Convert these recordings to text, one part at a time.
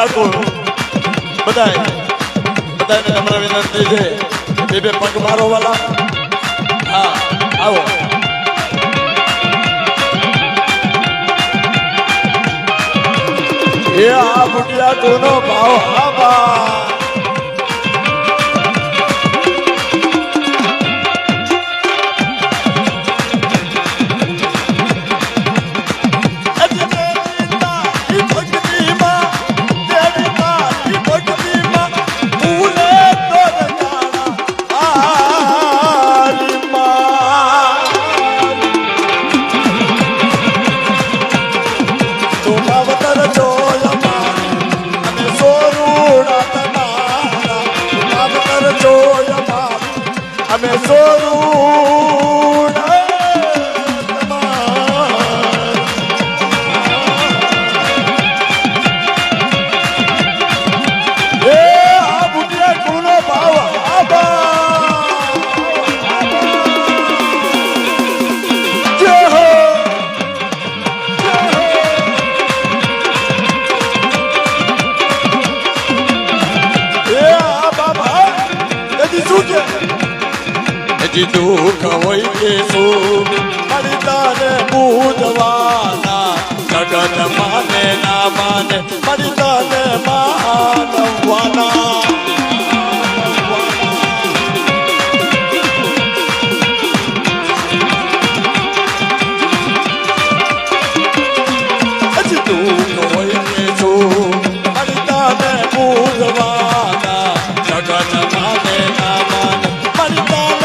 ઠાકોર બધાય બધાને નમ્ર વિનંતી છે બે પગ મારો વાલા હા આવો એ આ બુટિયા કોનો ભાવ આબા દુઃખ હોય કે સુખ મારી તારે બુધવાના જગત માને ના માને મારી તારે માનવાના દુઃખ હોય કે સુખ મારી તારે બુધવાના જગત માને ના માને મારી તારે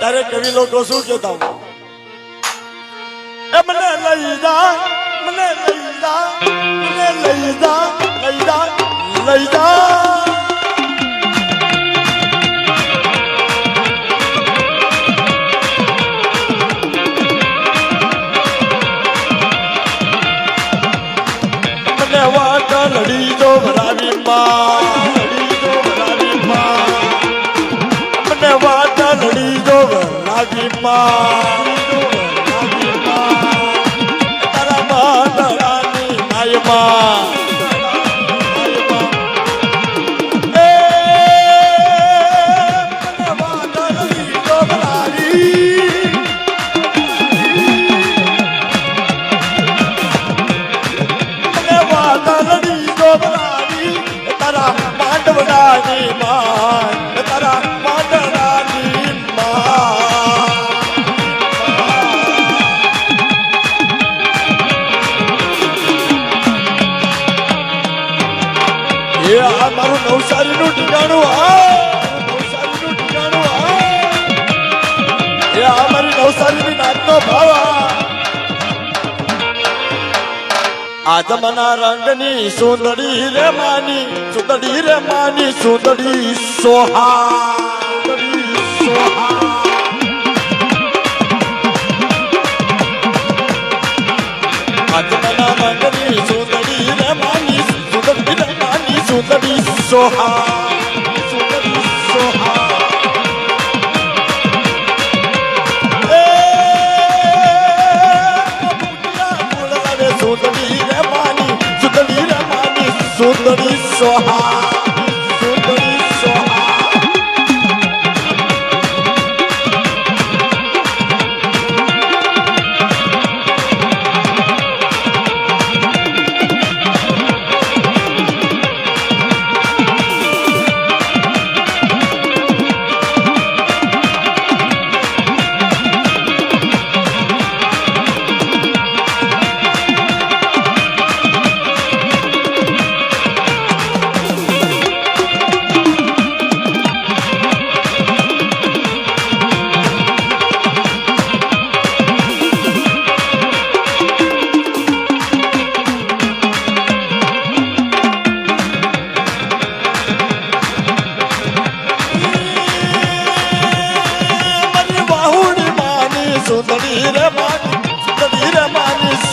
તારે કવિ લોકો શું કહેતા એ મને લઈ જા મને લઈ જા મને લઈ જા લઈ જા લઈ જા મને વાટ લડી દો ભરાવી માં લડી દો ભરાવી માં મને વાટ લડી દો ભરાવી માં તારા માતાની માયમાં આ મારું નવસારીનું ઠિકાણું નવસારીનું ઠિકાણું એ આ મારી નવસારીની નાચનો ભાવ આદમના રંગની સુંદરી રે માની સુંદરી સોહા આદમના રંગની સુંદરી રે માની સુંદરી સોહા સુંદરી સોહા સુંદરી સોહા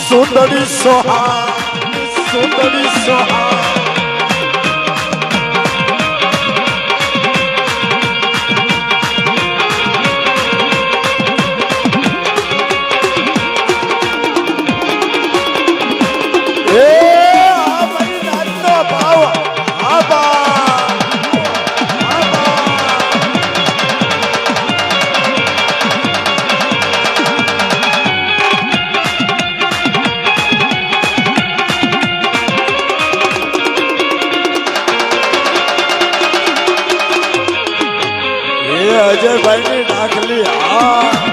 સુંદરી સોહા સુંદરી સોહા એ આ મારી નાચનો ભાવ અજયભાઈની ડાકલી આ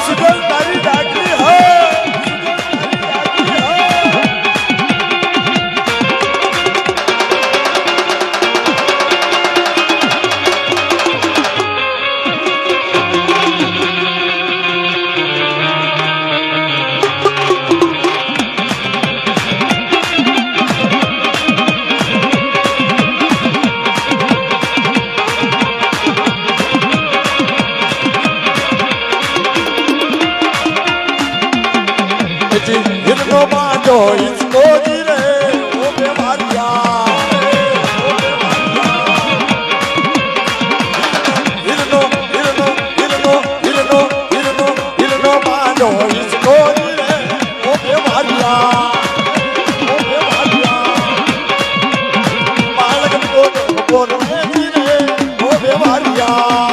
સુગલ તારી ડાકલી हिरनो बाजो इसको गिरे ओ बेमारिया हिरनो हिरनो हिरनो हिरनो हिरनो हिरनो बाजो इसको गिरे ओ बेमारिया बालक को गिरे ओ बेमारिया